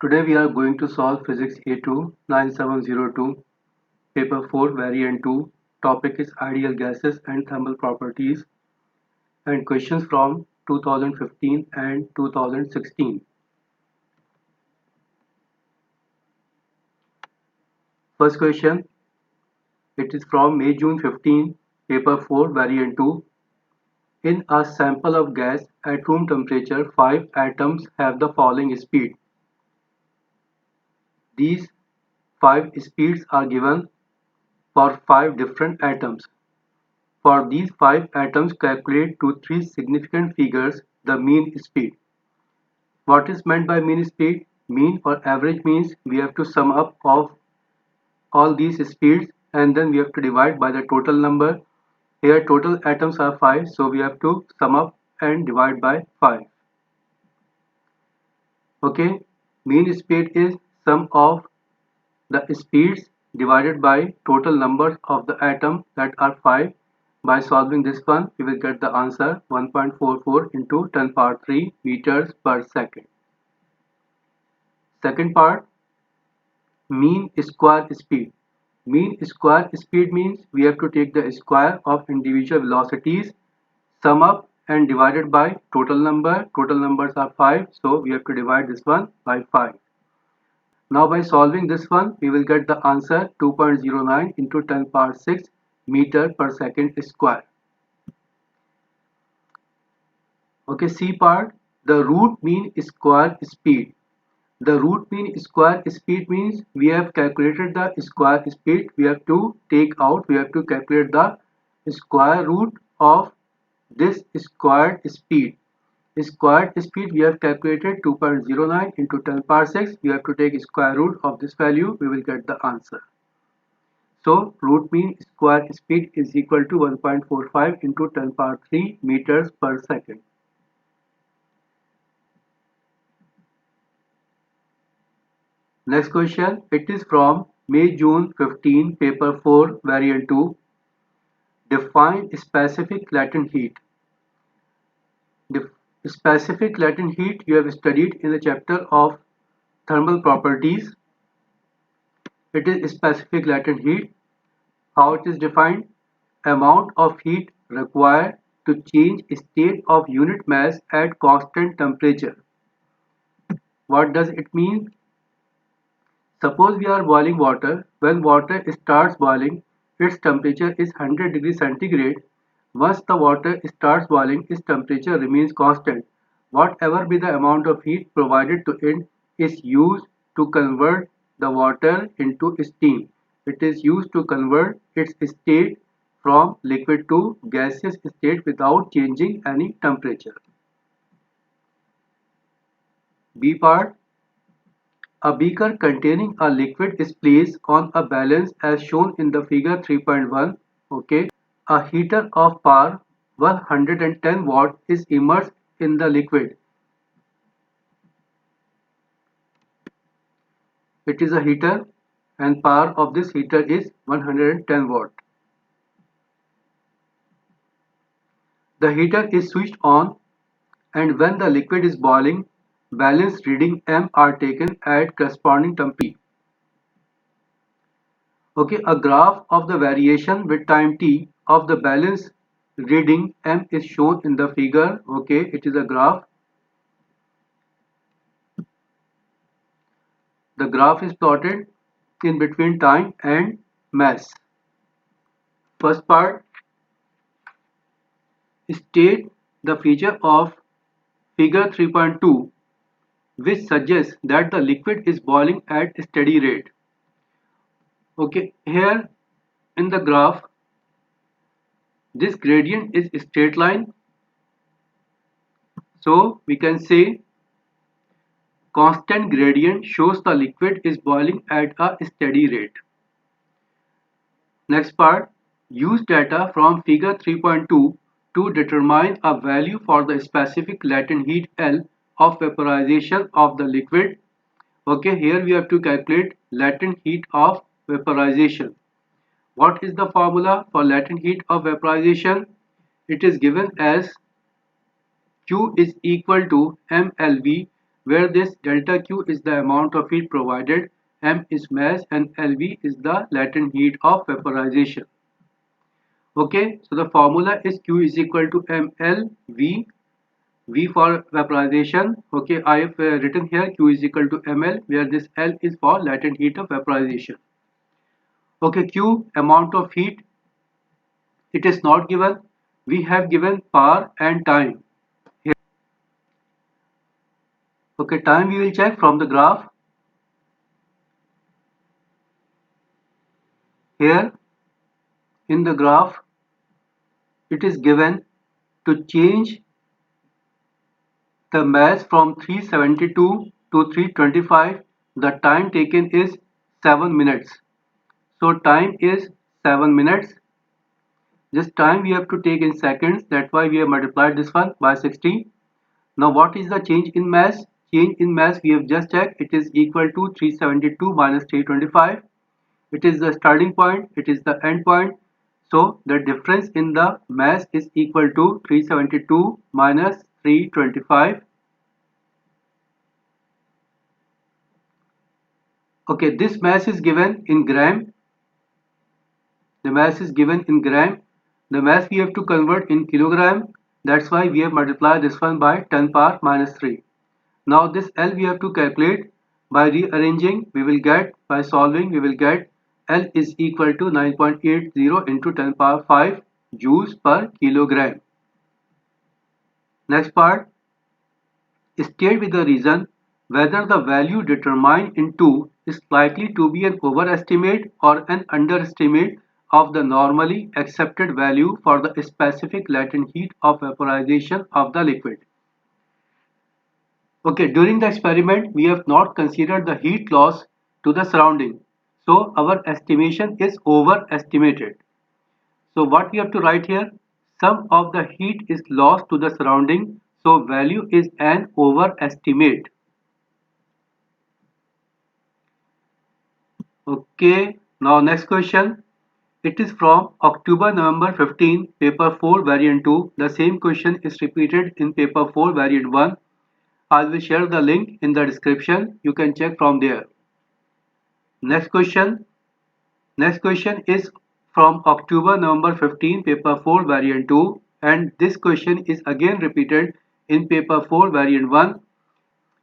Today we are going to solve Physics A2 9702, Paper 4, Variant 2. Topic is Ideal Gases and Thermal Properties and questions from 2015 and 2016. First question, it is from May-June 15, Paper 4, Variant 2. In a sample of gas at room temperature, 5 atoms have the following speed. These 5 speeds are given for 5 different atoms. For these 5 atoms, calculate to 3 significant figures the mean speed. What is meant by mean speed? Mean or average means we have to sum up of all these speeds and then we have to divide by the total number. Here total atoms are 5, so we have to sum up and divide by 5. Okay, mean speed is sum of the speeds divided by total numbers of the atom that are 5. By solving this one, we will get the answer 1.44 into 10 power 3 meters per second. Second part, mean square speed. Mean square speed means we have to take the square of individual velocities, sum up and divided by total number. Total numbers are 5, so we have to divide this one by 5. Now by solving this one, we will get the answer 2.09 into 10 power 6 meter per second square. Okay, C part, the root mean square speed. The root mean square speed means we have calculated the square speed. We have to calculate the square root of this squared speed. Squared speed we have calculated 2.09 into 10 power 6. We have to take square root of this value. We will get the answer. So root mean square speed is equal to 1.45 into 10 power 3 meters per second. Next question, it is from May-June 15, paper 4, variant 2. Define specific latent heat. The specific latent heat you have studied in the chapter of thermal properties. It is specific latent heat. How it is defined? Amount of heat required to change state of unit mass at constant temperature. What does it mean? Suppose we are boiling water. When water starts boiling, its temperature is 100 degrees centigrade. Once the water starts boiling, its temperature remains constant. Whatever be the amount of heat provided to it is used to convert the water into steam. It is used to convert its state from liquid to gaseous state without changing any temperature. B part. A beaker containing a liquid is placed on a balance as shown in the figure 3.1. Okay. A heater of power 110 watt is immersed in the liquid. It is a heater and power of this heater is 110 watt. The heater is switched on and when the liquid is boiling, balance reading M are taken at corresponding temperature. Okay, a graph of the variation with time t of the balance reading M is shown in the figure. Okay, it is a graph. The graph is plotted in between time and mass. First part, state the feature of figure 3.2 which suggests that the liquid is boiling at a steady rate. Okay, here in the graph, this gradient is a straight line. So we can say constant gradient shows the liquid is boiling at a steady rate. Next part, use data from figure 3.2 to determine a value for the specific latent heat L of vaporization of the liquid. Okay, here we have to calculate latent heat of vaporization. What is the formula for latent heat of vaporization? It is given as Q is equal to MLV, where this delta Q is the amount of heat provided, M is mass, and LV is the latent heat of vaporization. Okay, so the formula is Q is equal to MLV, V for vaporization. Okay, I have written here Q is equal to ml, where this L is for latent heat of vaporization. Okay, Q, amount of heat, it is not given. We have given power and time. Here. Okay, time we will check from the graph. Here in the graph, it is given to change the mass from 372 to 325. The time taken is 7 minutes. So time is 7 minutes. This time we have to take in seconds. That's why we have multiplied this one by 60. Now what is the change in mass? Change in mass we have just checked. It is equal to 372 minus 325. It is the starting point. It is the end point. So the difference in the mass is equal to 372 minus 325. Okay, this mass is given in gram. The mass is given in gram. The mass we have to convert in kilogram. That's why we have multiplied this one by 10 power minus 3. Now this L we have to calculate by rearranging. We will get, by solving, we will get L is equal to 9.80 into 10 power 5 joules per kilogram. Next part, state with the reason whether the value determined in 2 is likely to be an overestimate or an underestimate of the normally accepted value for the specific latent heat of vaporization of the liquid. Okay, during the experiment, we have not considered the heat loss to the surrounding. So our estimation is overestimated. So what we have to write here? Some of the heat is lost to the surrounding. So value is an overestimate. Okay, now next question. It is from October November 15, paper 4 variant 2. The same question is repeated in paper 4 variant 1. I will share the link in the description. You can check from there. Next question. Next question is from October November 15, paper 4 variant 2, and this question is again repeated in paper 4 variant 1.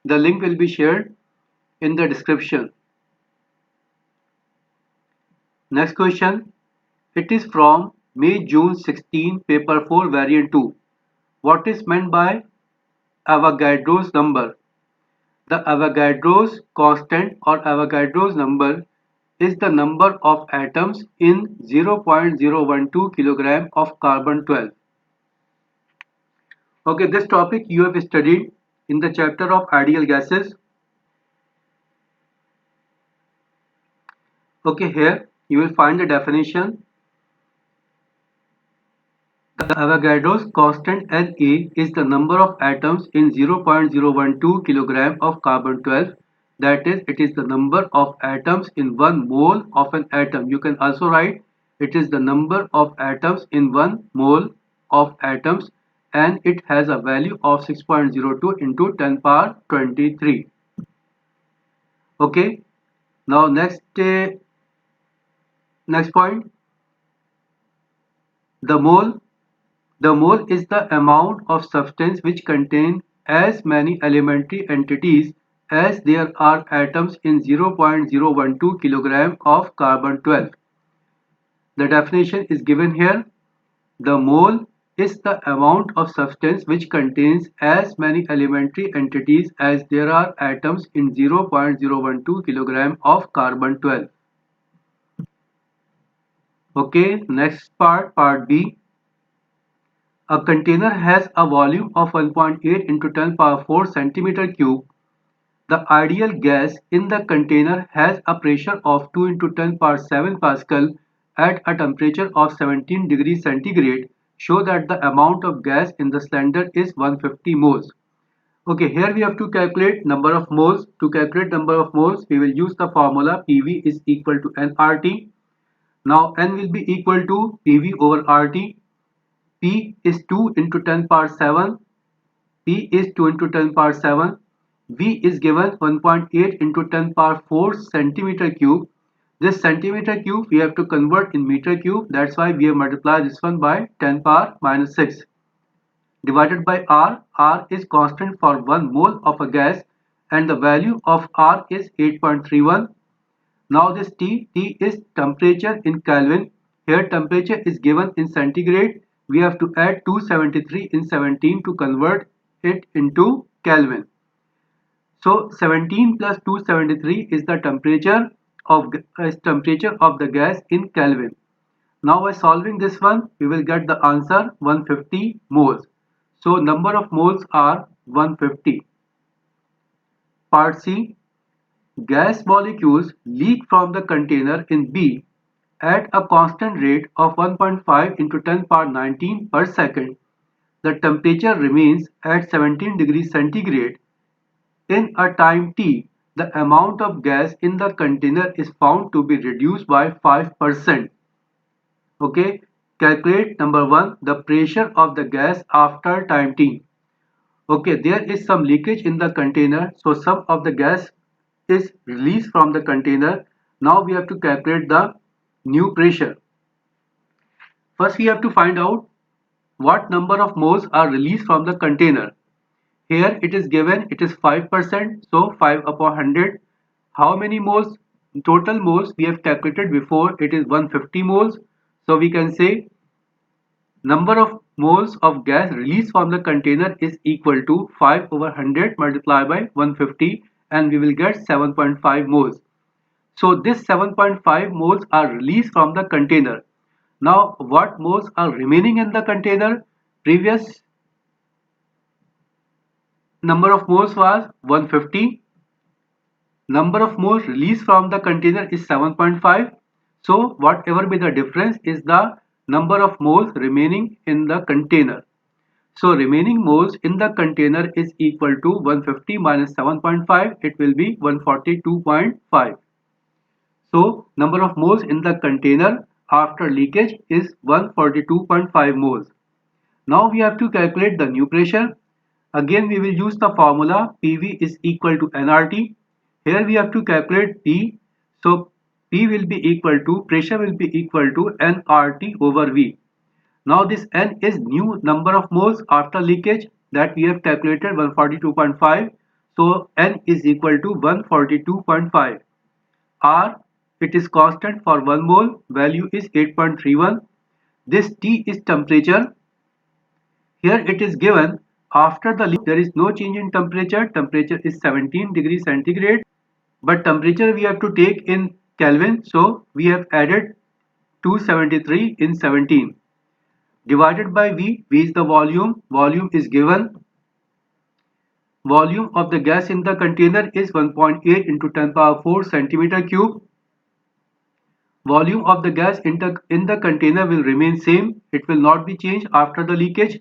The link will be shared in the description. Next question. It is from May June 16, paper 4 variant 2. What is meant by Avogadro's number? The Avogadro's constant or Avogadro's number is the number of atoms in 0.012 kilogram of carbon 12. Okay, this topic you have studied in the chapter of ideal gases. Okay, here you will find the definition. The Avogadro's constant Na is the number of atoms in 0.012 kilogram of carbon 12. That is, it is the number of atoms in 1 mole of an atom. You can also write it is the number of atoms in 1 mole of atoms, and it has a value of 6.02 into 10 power 23. Okay, now next point, the mole. The mole is the amount of substance which contains as many elementary entities as there are atoms in 0.012 kilogram of carbon 12. The definition is given here. The mole is the amount of substance which contains as many elementary entities as there are atoms in 0.012 kilogram of carbon 12. Okay, next part B. A container has a volume of 1.8 into 10 power 4 centimeter cube. The ideal gas in the container has a pressure of 2 into 10 power 7 Pascal at a temperature of 17 degrees centigrade. Show that the amount of gas in the cylinder is 150 moles. Okay, here we have to calculate number of moles. To calculate number of moles, we will use the formula PV is equal to nRT. Now N will be equal to PV over RT. P is 2 into 10 power 7. P is 2 into 10 power 7. V is given 1.8 into 10 power 4 centimeter cube. This centimeter cube we have to convert in meter cube. That's why we have multiplied this one by 10 power minus 6. Divided by R. R is constant for 1 mole of a gas and the value of R is 8.31. Now this T is temperature in Kelvin. Here temperature is given in centigrade. We have to add 273 in 17 to convert it into Kelvin. So 17 plus 273 is the temperature of the gas in Kelvin. Now by solving this one, we will get the answer 150 moles. So number of moles are 150. Part C. Gas molecules leak from the container in B at a constant rate of 1.5 into 10 power 19 per second. The temperature remains at 17 degrees centigrade. In a time t, the amount of gas in the container is found to be reduced by 5%. Okay, calculate number 1, the pressure of the gas after time t. Okay, there is some leakage in the container, so some of the gas is released from the container. Now we have to calculate the new pressure. First we have to find out what number of moles are released from the container. Here it is given, it is 5%, so 5 upon 100. How many moles? Total moles we have calculated before, it is 150 moles. So we can say number of moles of gas released from the container is equal to 5 over 100 multiplied by 150 and we will get 7.5 moles. So this 7.5 moles are released from the container. Now what moles are remaining in the container? Previous number of moles was 150. Number of moles released from the container is 7.5. So whatever be the difference is the number of moles remaining in the container. So remaining moles in the container is equal to 150 minus 7.5. It will be 142.5. So number of moles in the container after leakage is 142.5 moles. Now we have to calculate the new pressure. Again we will use the formula PV is equal to nRT. Here we have to calculate P. So P will be equal to, pressure will be equal to nRT over V. Now this N is new number of moles after leakage that we have calculated 142.5. So N is equal to 142.5. R, it is constant for 1 mole, value is 8.31. This T is temperature. Here it is given after the leak there is no change in temperature. Temperature is 17 degrees centigrade. But temperature we have to take in Kelvin. So we have added 273 in 17. Divided by V. V is the volume. Volume is given. Volume of the gas in the container is 1.8 into 10 power 4 centimeter cube. Volume of the gas in the container will remain same. It will not be changed after the leakage.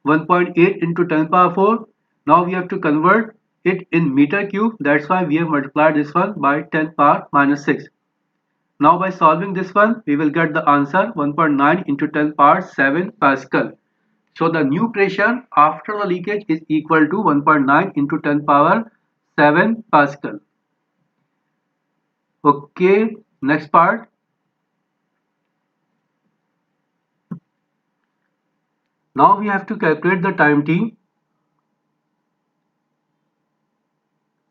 1.8 into 10 power 4. Now we have to convert it in meter cube. That's why we have multiplied this one by 10 power minus 6. Now by solving this one, we will get the answer 1.9 into 10 power 7 Pascal. So the new pressure after the leakage is equal to 1.9 into 10 power 7 Pascal. Okay, next part. Now we have to calculate the time t.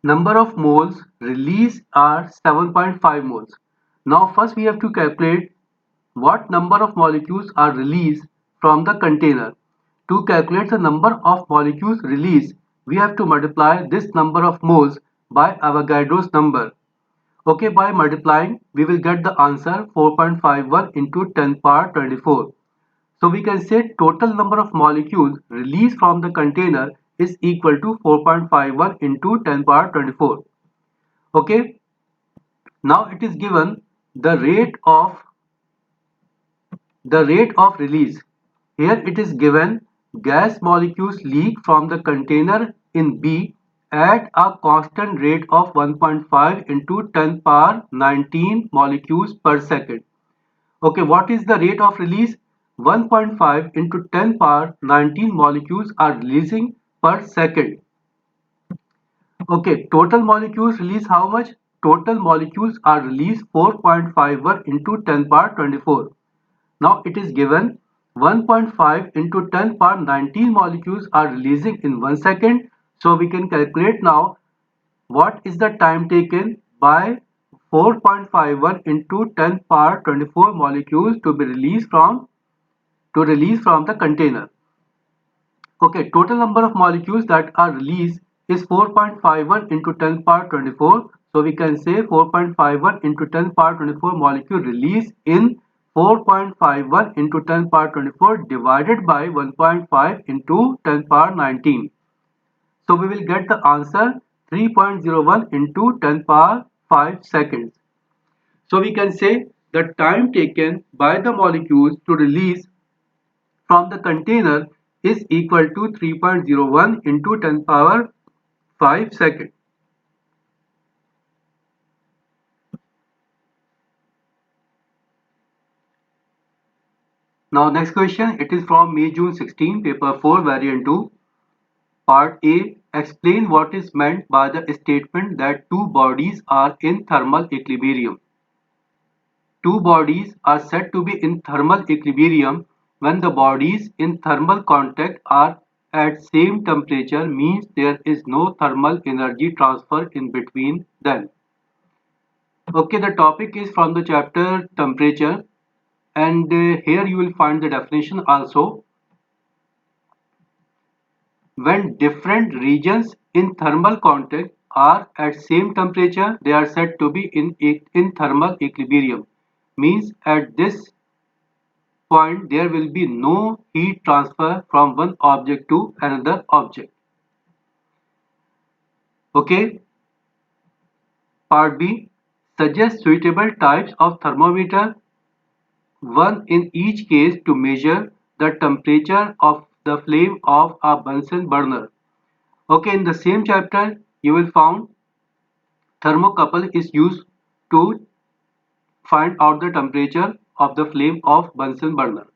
Number of moles released are 7.5 moles. Now first we have to calculate what number of molecules are released from the container. To calculate the number of molecules released, we have to multiply this number of moles by Avogadro's number. Okay, by multiplying, we will get the answer 4.51 into 10 power 24. So we can say total number of molecules released from the container is equal to 4.51 into 10 power 24. Okay, now it is given the rate of release. Here it is given gas molecules leak from the container in B at a constant rate of 1.5 into 10 power 19 molecules per second. Okay, what is the rate of release? 1.5 into 10 power 19 molecules are releasing per second. Okay, total molecules release how much? Total molecules are released 4.51 into 10 power 24. Now it is given 1.5 into 10 power 19 molecules are releasing in 1 second. So we can calculate now what is the time taken by 4.51 into 10 power 24 molecules to be release from the container. Okay, total number of molecules that are released is 4.51 into 10 power 24. So we can say 4.51 into 10 power 24 molecule released in 4.51 into 10 power 24 divided by 1.5 into 10 power 19. So we will get the answer 3.01 into 10 power 5 seconds. So we can say the time taken by the molecules to release from the container is equal to 3.01 into 10 power 5 seconds. Now next question, it is from May June 16 paper 4 variant 2 part A. Explain what is meant by the statement that two bodies are in thermal equilibrium. Two bodies are said to be in thermal equilibrium when the bodies in thermal contact are at same temperature, means there is no thermal energy transfer in between them. Okay, the topic is from the chapter temperature, and here you will find the definition also. When different regions in thermal contact are at same temperature, they are said to be in thermal equilibrium. Means at this point there will be no heat transfer from one object to another object. Okay, part B. Suggest suitable types of thermometer, one in each case to measure the temperature of the flame of a Bunsen burner. Okay, in the same chapter you will find thermocouple is used to find out the temperature of the flame of Bunsen burner.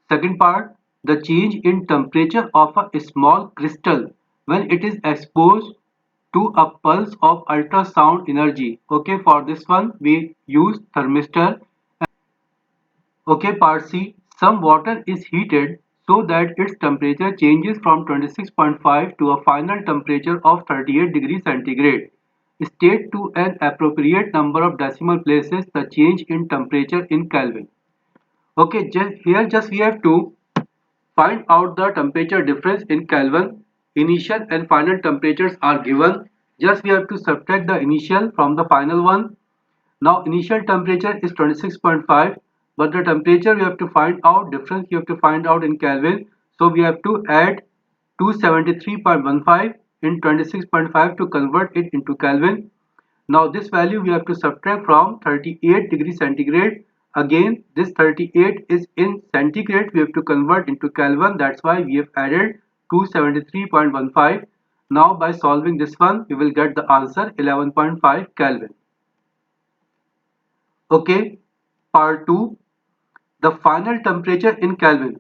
Second part, the change in temperature of a small crystal when it is exposed to a pulse of ultrasound energy. Okay, for this one we use thermistor. Okay, part C, some water is heated so that its temperature changes from 26.5 to a final temperature of 38 degrees centigrade. State to an appropriate number of decimal places the change in temperature in Kelvin. Okay, just we have to find out the temperature difference in Kelvin. Initial and final temperatures are given. Just we have to subtract the initial from the final one. Now initial temperature is 26.5, but the temperature we have to find out difference you have to find out in Kelvin. So we have to add 273.15 in 26.5 to convert it into Kelvin. Now this value we have to subtract from 38 degrees centigrade. Again this 38 is in centigrade, we have to convert into Kelvin. That's why we have added 273.15. Now by solving this one we will get the answer 11.5 Kelvin. Okay, part 2, the final temperature in Kelvin.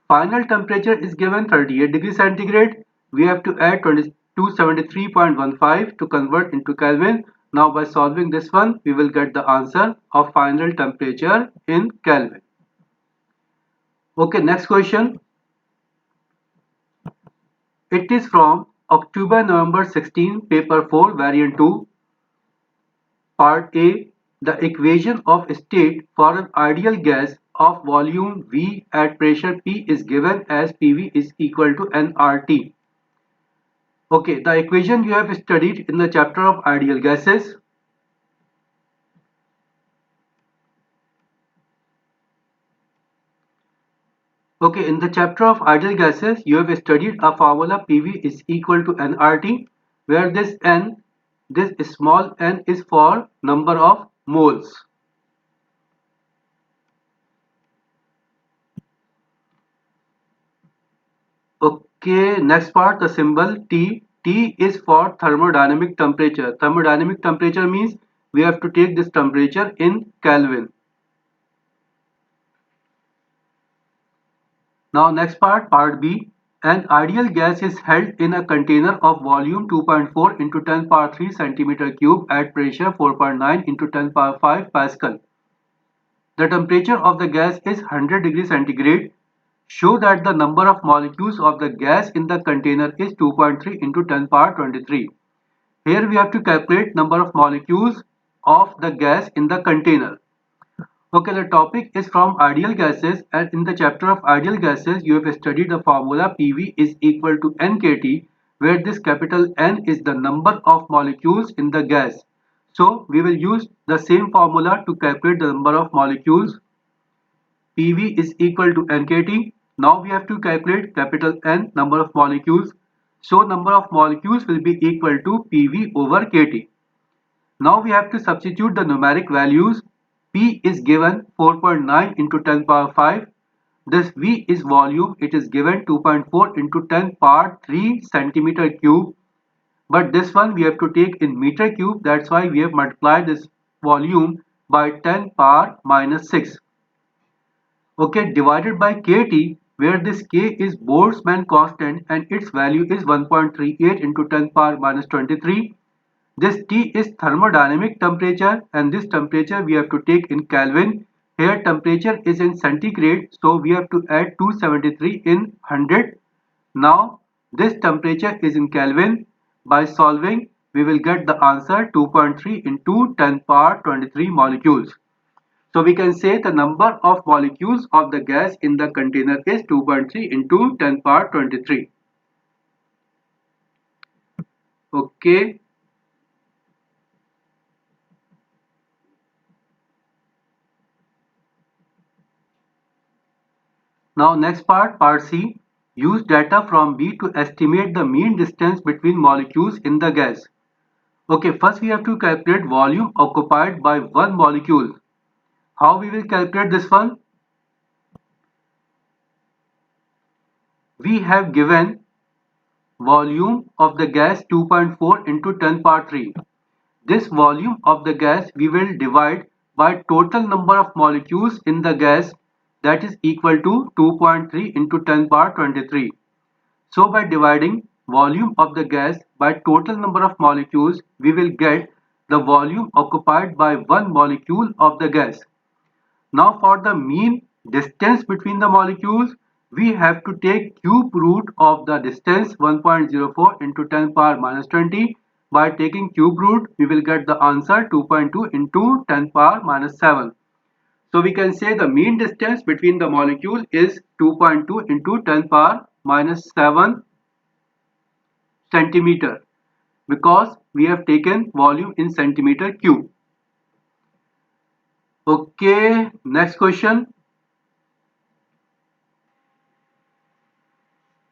Final temperature is given 38 degrees centigrade. We have to add 273.15 to convert into Kelvin. Now by solving this one, we will get the answer of final temperature in Kelvin. Okay, next question. It is from October-November 16, paper 4, variant 2, part A. The equation of state for an ideal gas of volume V at pressure P is given as PV is equal to nRT. Okay, the equation you have studied in the chapter of ideal gases. Okay, in the chapter of ideal gases, you have studied a formula PV is equal to nRT, where this n, this small n is for number of moles. Okay, next part, the symbol T. T is for thermodynamic temperature. Thermodynamic temperature means we have to take this temperature in Kelvin. Now next part, part B. An ideal gas is held in a container of volume 2.4 into 10 power 3 centimeter cube at pressure 4.9 into 10 power 5 Pascal. The temperature of the gas is 100 degrees centigrade. Show that the number of molecules of the gas in the container is 2.3 into 10 power 23. Here we have to calculate number of molecules of the gas in the container. Okay, the topic is from ideal gases, and in the chapter of ideal gases you have studied the formula PV is equal to NKT, where this capital N is the number of molecules in the gas. So we will use the same formula to calculate the number of molecules. PV is equal to NKT. Now we have to calculate capital N number of molecules. So number of molecules will be equal to PV over KT. Now we have to substitute the numeric values. P is given 4.9 into 10 power 5. This V is volume. It is given 2.4 into 10 power 3 centimeter cube. But this one we have to take in meter cube. That's why we have multiplied this volume by 10 power minus 6. Okay, divided by kT, where this k is Boltzmann constant and its value is 1.38 into 10 power minus 23. This T is thermodynamic temperature, and this temperature we have to take in Kelvin. Here temperature is in centigrade, so we have to add 273 in 100. Now this temperature is in Kelvin. By solving, we will get the answer 2.3 into 10 power 23 molecules. So we can say the number of molecules of the gas in the container is 2.3 into 10 power 23. Okay. Now next part C. Use data from B to estimate the mean distance between molecules in the gas. Okay, first we have to calculate volume occupied by one molecule. How we will calculate this one? We have given volume of the gas 2.4 into 10 power 3. This volume of the gas we will divide by total number of molecules in the gas, that is equal to 2.3 into 10 power 23. So by dividing volume of the gas by total number of molecules, we will get the volume occupied by one molecule of the gas. Now for the mean distance between the molecules, we have to take cube root of the distance 1.04 into 10 power minus 20. By taking cube root, we will get the answer 2.2 into 10 power minus 7. So we can say the mean distance between the molecule is 2.2 into 10 power minus 7 centimeter, because we have taken volume in centimeter cube. Okay, next question.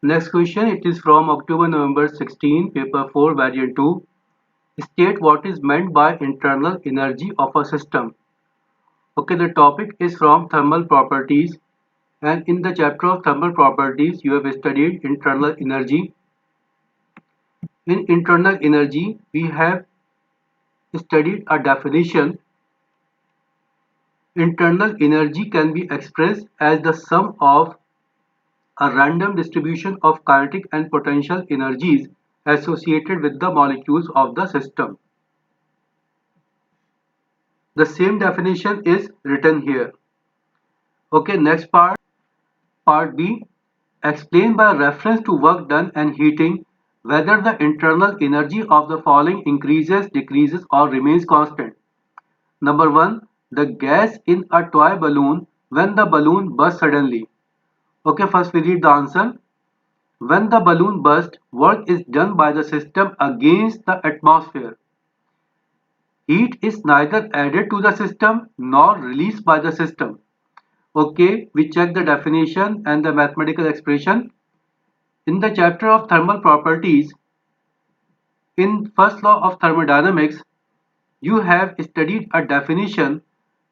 Next question, it is from October-November 16, paper 4, variant 2. State what is meant by internal energy of a system. Okay, the topic is from thermal properties, and in the chapter of thermal properties, you have studied internal energy. In internal energy, we have studied a definition. Internal energy can be expressed as the sum of a random distribution of kinetic and potential energies associated with the molecules of the system. The same definition is written here. Okay, next part B. Explain by reference to work done and heating whether the internal energy of the following increases, decreases or remains constant. Number 1. The gas in a toy balloon when the balloon bursts suddenly. Okay, first we read the answer. When the balloon bursts, work is done by the system against the atmosphere. Heat is neither added to the system nor released by the system. Okay, we check the definition and the mathematical expression. In the chapter of thermal properties, in first law of thermodynamics, you have studied a definition.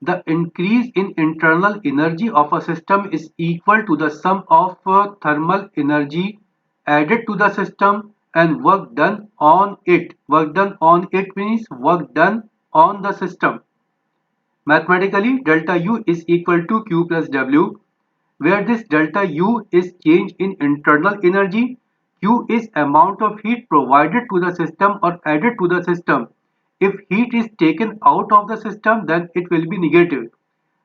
The increase in internal energy of a system is equal to the sum of thermal energy added to the system and work done on it. Work done on it means work done on the system. Mathematically, delta U is equal to Q plus W. where this delta U is change in internal energy, Q is amount of heat provided to the system or added to the system. If heat is taken out of the system, then it will be negative.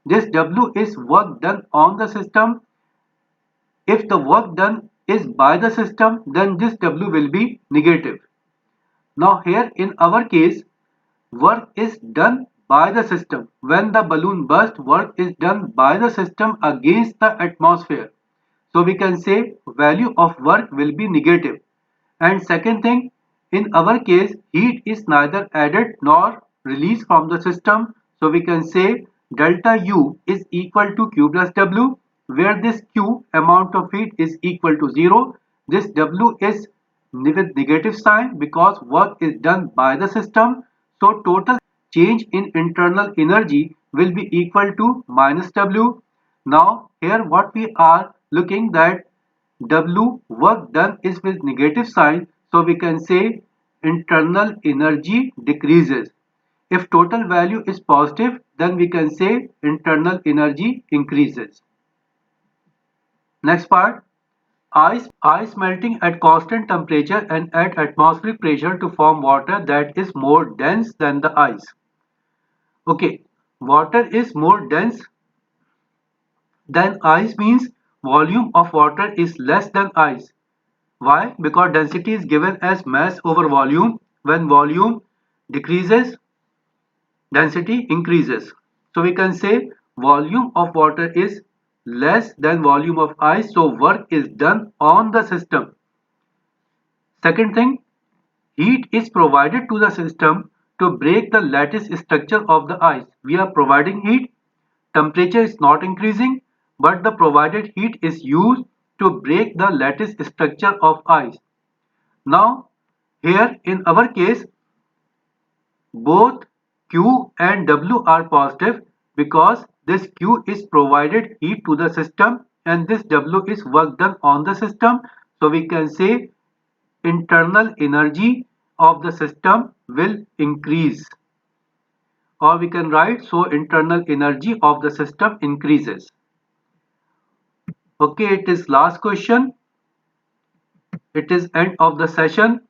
This W is work done on the system. If the work done is by the system, then this W will be negative. Now here in our case, work is done by the system. When the balloon bursts, work is done by the system against the atmosphere. So we can say value of work will be negative. And second thing, in our case, heat is neither added nor released from the system. So we can say delta U is equal to Q plus W, where this Q amount of heat is equal to 0. This W is with negative sign because work is done by the system. So total change in internal energy will be equal to minus W. Now here what we are looking that W work done is with negative sign, so we can say internal energy decreases. If total value is positive, then we can say internal energy increases. Next part, ice melting at constant temperature and at atmospheric pressure to form water that is more dense than the ice. Okay, water is more dense than ice means volume of water is less than ice. Why? Because density is given as mass over volume. When volume decreases, density increases. So we can say volume of water is less than volume of ice. So work is done on the system. Second thing, heat is provided to the system to break the lattice structure of the ice. We are providing heat. Temperature is not increasing, but the provided heat is used to break the lattice structure of ice. Now, here in our case, both Q and W are positive because this Q is provided heat to the system and this W is work done on the system. So we can say internal energy of the system will increase, or we can write so internal energy of the system increases. Okay, it is last question. It is end of the session.